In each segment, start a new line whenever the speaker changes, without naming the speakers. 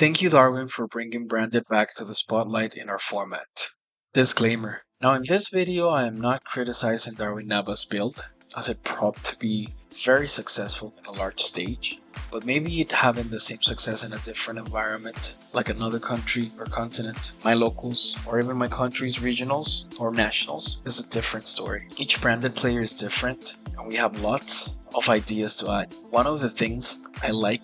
Thank you, Darwin, for bringing Branded back to the spotlight in our format. Disclaimer. Now, in this video, I am not criticizing Darwin Nabaz' build, as it proved to be very successful in a large stage, but maybe it having the same success in a different environment, like another country or continent, my locals, or even my country's regionals or nationals, is a different story. Each Branded player is different, and we have lots of ideas to add. One of the things I like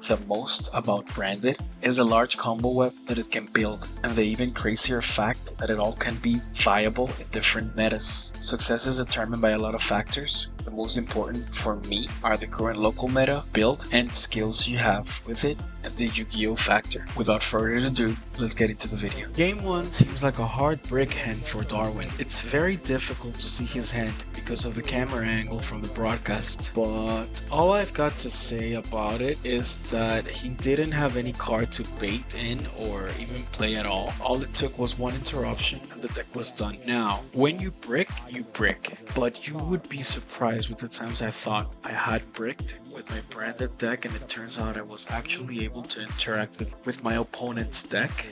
the most about Branded is a large combo web that it can build, and the even crazier fact that it all can be viable in different metas. Success is determined by a lot of factors. The most important for me are the current local meta, build, and skills you have with it, and the Yugioh factor. Without further ado, let's get into the video. Game 1 seems like a hard brick hand for Darwin. It's very difficult to see his hand because of the camera angle from the broadcast, but all I've got to say about it is that he didn't have any card to bait in or even play at all. All it took was one interruption and the deck was done. Now, when you brick, but you would be surprised with the times I thought I had bricked with my Branded deck, and it turns out I was actually able to interact with my opponent's deck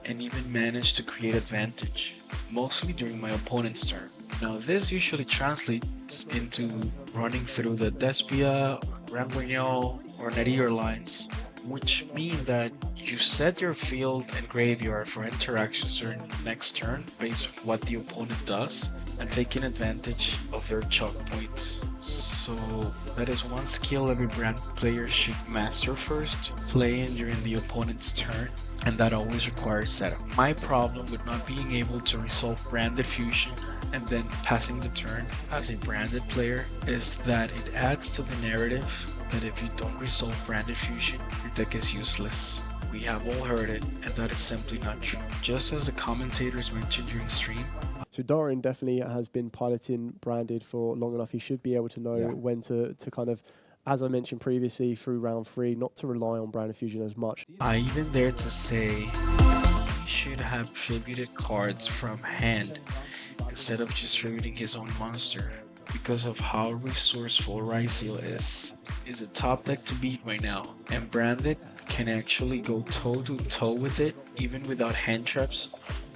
and even manage to create advantage, mostly during my opponent's turn. Now this usually translates into running through the Despia, Yugioh, or Nadir lines, which mean that you set your field and graveyard for interactions during the next turn based on what the opponent does and taking advantage of their choke points. So that is one skill every Branded player should master first, playing during the opponent's turn, and that always requires setup. My problem with not being able to resolve Branded Fusion and then passing the turn as a Branded player is that it adds to the narrative that if you don't resolve Branded Fusion, your deck is useless. We have all heard it, and that is simply not true. Just as the commentators mentioned during stream.
So Darwin definitely has been piloting Branded for long enough. He should be able to know when to kind of, as I mentioned previously through round 3, not to rely on Branded Fusion as much.
I even dare to say he should have tributed cards from hand instead of just tributing his own monster, because of how resourceful Yugioh is. It's a top deck to beat right now, and Branded can actually go toe to toe with it even without hand traps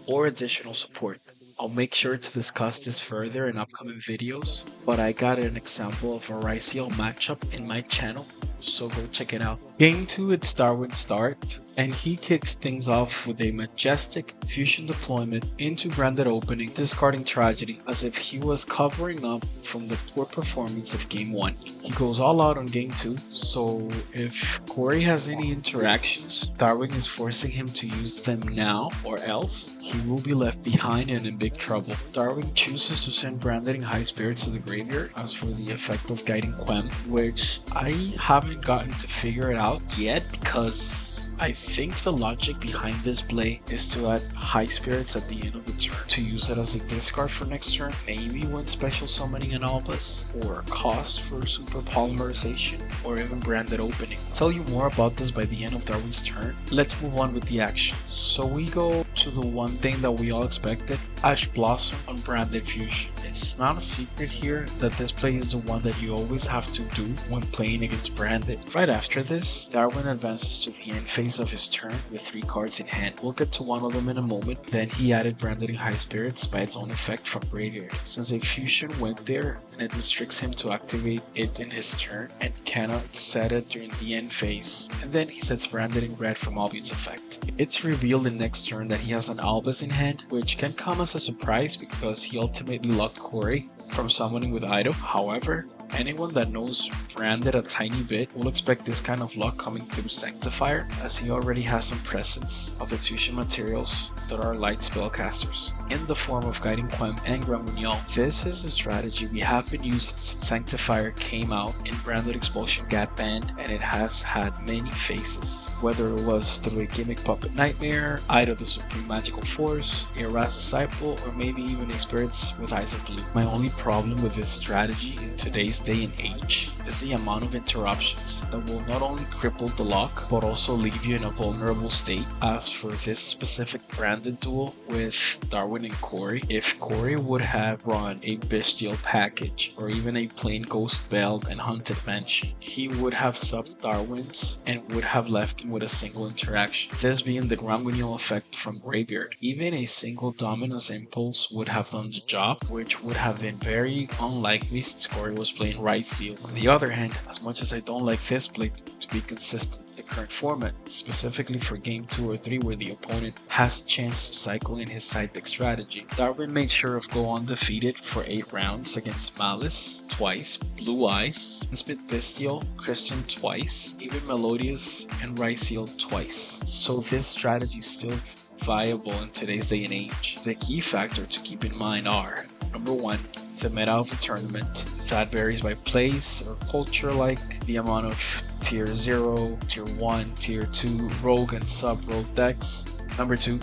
or additional support. I'll make sure to discuss this further in upcoming videos, but I got an example of a Yugioh matchup in my channel, so go check it out. Game 2, it's Darwin's start, and he kicks things off with a majestic fusion deployment into Branded opening, discarding Tragedy as if he was covering up from the poor performance of Game 1. He goes all out on Game 2, so if Corey has any interactions, Darwin is forcing him to use them now, or else he will be left behind and in big trouble. Darwin chooses to send Branded in high spirits to the graveyard as for the effect of Guiding Quem, which I haven't gotten to figure it out yet, because I think the logic behind this play is to add high spirits at the end of the turn to use it as a discard for next turn, maybe when special summoning an Albus, or cost for super polymerization, or even Branded opening. I'll tell you more about this by the end of Darwin's turn. Let's move on with the action. So we go to the one thing that we all expected, Ash Blossom on Branded Fusion. It's not a secret here that this play is the one that you always have to do when playing against Branded. Right after this, Darwin advances to the end phase of his turn with 3 cards in hand. We'll get to one of them in a moment. Then he added Branded in high spirits by its own effect from graveyard, since a fusion went there and it restricts him to activate it in his turn and cannot set it during the end phase. And then he sets Branded in red from Albion's effect. It's revealed in next turn that he has an Albus in hand, which can come as a surprise because he ultimately locked Corey from summoning with Ido. However, anyone that knows Branded a tiny bit will expect this kind of luck coming through Sanctifier, as he already has some presence of its fusion materials that are light spellcasters in the form of Guiding Quem and Yugioh. This is a strategy we have been using since Sanctifier came out in Branded Expulsion Gap Band, and it has had many faces, whether it was through a gimmick Puppet Nightmare, Ido the Supreme Magical Force, Erase Disciple, or maybe even a Spirits with Eyes of Blue. My only problem with this strategy in today's day and age is the amount of interruptions that will not only cripple the lock, but also leave you in a vulnerable state. As for this specific branded duel with Darwin and Corey, if Corey would have run a bestial package or even a plain ghost belt and hunted mansion, he would have subbed Darwin's and would have left him with a single interaction, this being the Grand Guignol effect from Graveyard. Even a single Dominus Impulse would have done the job, which would have been very unlikely since Corey was playing Right Seal. On the other hand, as much as I don't like this play to be consistent with the current format, specifically for game 2 or 3 where the opponent has a chance to cycle in his side deck strategy, Darwin made sure of go undefeated for 8 rounds against Malice twice, Blue Eyes, Spit Bestial, Christian twice, even Melodious and Right Seal twice. So this strategy is still viable in today's day and age. The key factor to keep in mind are: number 1, the meta of the tournament. That varies by place or culture, like the amount of tier 0, tier 1, tier 2, rogue and sub-rogue decks. Number 2,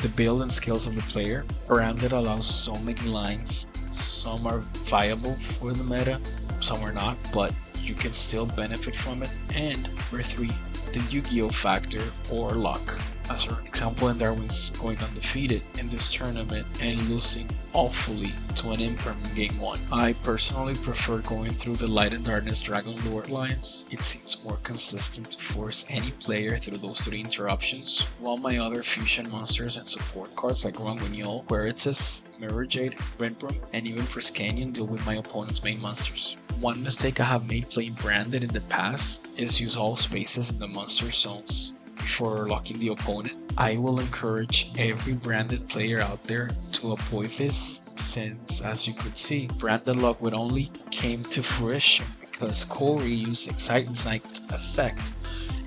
the build and skills of the player. Branded allows so many lines. Some are viable for the meta, some are not, but you can still benefit from it. And number 3, the Yugioh factor or luck. As for example, in Darwin's going undefeated in this tournament and losing awfully to an Imperm in game 1. I personally prefer going through the Light and Darkness Dragon Lord lines. It seems more consistent to force any player through those 3 interruptions, while my other fusion monsters and support cards like Grand Guignol, Queritus, Mirror Jade, Red Broom, and even Friscanian deal with my opponent's main monsters. One mistake I have made playing Branded in the past is use all spaces in the monster zones before locking the opponent. I will encourage every branded player out there to avoid this, since as you could see, branded luck would only came to fruition because Corey used Excite and Sight effect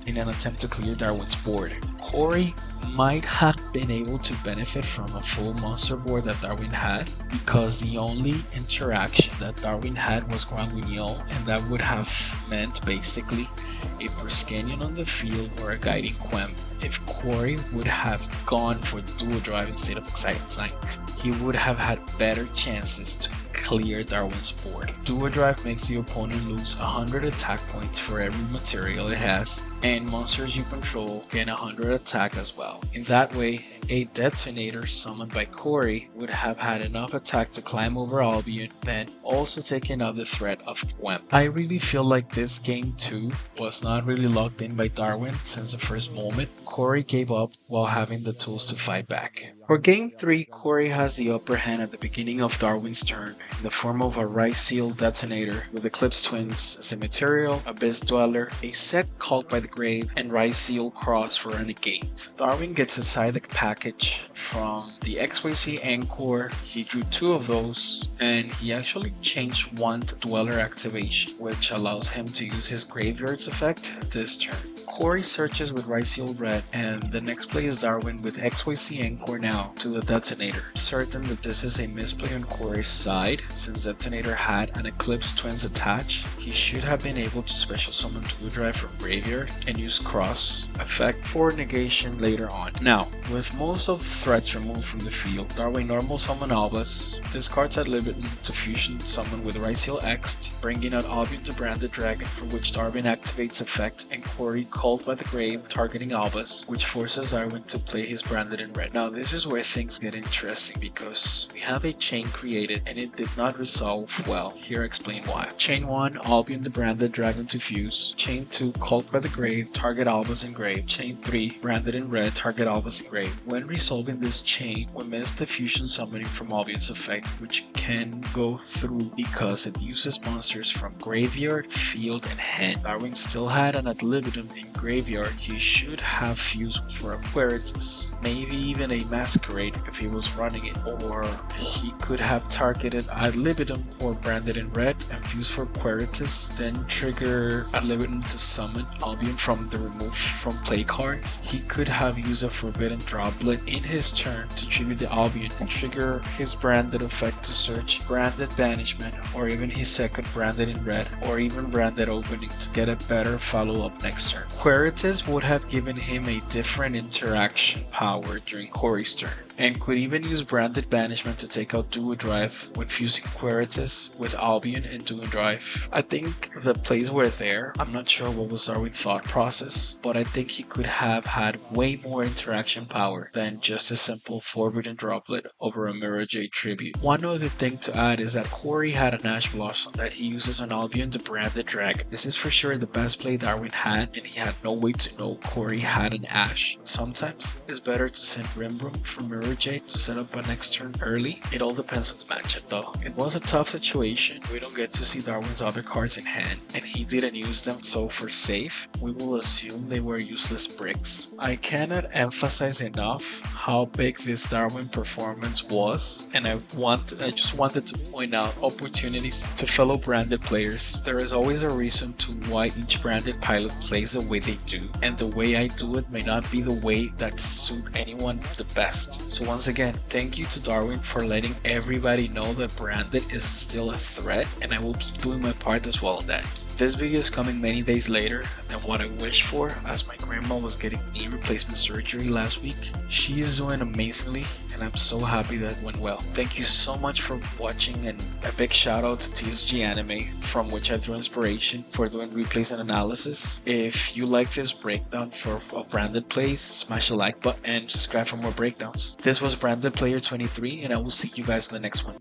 in an attempt to clear Darwin's board. Corey might have been able to benefit from a full monster board that Darwin had, because the only interaction that Darwin had was Grand Guignol, and that would have meant basically a Friscanian on the field or a Guiding Quem. If Corey would have gone for the dual drive instead of Excite and Sight, he would have had better chances to clear Darwin's board. Dual drive makes the opponent lose 100 attack points for every material it has, and monsters you control gain 100 attack as well. In that way, a detonator summoned by Corey would have had enough attack to climb over Albion, then also taking out the threat of Quem. I really feel like this game 2 was not really locked in by Darwin since the first moment. Corey gave up while having the tools to fight back. For game 3, Corey has the upper hand at the beginning of Darwin's turn in the form of a Right Seal detonator with Eclipse Twins as a material, Abyss Dweller, a set Called by the Grave, and Right Seal Cross for a negate. Darwin gets a side deck package from the XYZ Encore. He drew 2 of those, and he actually changed one to Dweller activation, which allows him to use his Graveyard's effect this turn. Corey searches with Right Seal Red, and the next play is Darwin with XYZ Encore now to the Detonator. Certain that this is a misplay on Corey's side, since Detonator had an Eclipse Twins attached, he should have been able to special summon Dual Drive from Graveyard and use Cross effect for negation later on. Now, with most of the threats removed from the field, Darwin normal summon Albus, discards Ad Libitum to fusion summon with Right Seal X, bringing out Albion the Branded Dragon, for which Darwin activates effect, and Corey Called by the Grave, targeting Albus, which forces Darwin to play his Branded in red. Now this is where things get interesting, because we have a chain created and it did not resolve well. Here I explain why. Chain 1, Albion the Branded Dragon to fuse. Chain 2, Called by the Grave, target Albus in grave. Chain 3, Branded in red, target Albus in grave. When resolving this chain, we miss the fusion summoning from Albion's effect, which can go through because it uses monsters from graveyard, field, and hand. Darwin still had an Ad Libitum in graveyard. He should have fused for Aquaritus, maybe even a Masquerade if he was running it, or he could have targeted Ad Libitum or Branded in red and fused for Aquaritus, then trigger Ad Libitum to summon Albion from the remove from play cards. He could have used a Forbidden Droplet in his turn to tribute the Albion and trigger his Branded effect to search Branded Banishment, or even his second Branded in red, or even Branded Opening to get a better follow-up next turn. Queritus would have given him a different interaction power during Corey's turn. and could even use branded banishment to take out Duo Drive when fusing Queritus with Albion and Duo Drive. I think the plays were there. I'm not sure what was Darwin's thought process, but I think he could have had way more interaction power than just a simple Forbidden Droplet over a Mirror Jade tribute. One other thing to add is that Corey had an Ash Blossom that he uses on Albion to brand the dragon. This is for sure the best play Darwin had, and he had no way to know Corey had an Ash. Sometimes it's better to send Rimbrum for Mirror Jade to set up a next turn early. It all depends on the matchup though. It was a tough situation. We don't get to see Darwin's other cards in hand, and he didn't use them, so for safe, we will assume they were useless bricks. I cannot emphasize enough how big this Darwin performance was, and I just wanted to point out opportunities to fellow branded players. There is always a reason to why each branded pilot plays the way they do, and the way I do it may not be the way that suit anyone the best. So once again, thank you to Darwin for letting everybody know that branded is still a threat, and I will keep doing my part as well on that. This video is coming many days later than what I wished for, as my grandma was getting knee replacement surgery last week. She is doing amazingly, and I'm so happy that went well. Thank you so much for watching, and a big shout out to TSG Anime, from which I drew inspiration for doing replays and analysis. If you like this breakdown for branded plays, smash the like button and subscribe for more breakdowns. This was Branded Player 23, and I will see you guys in the next one.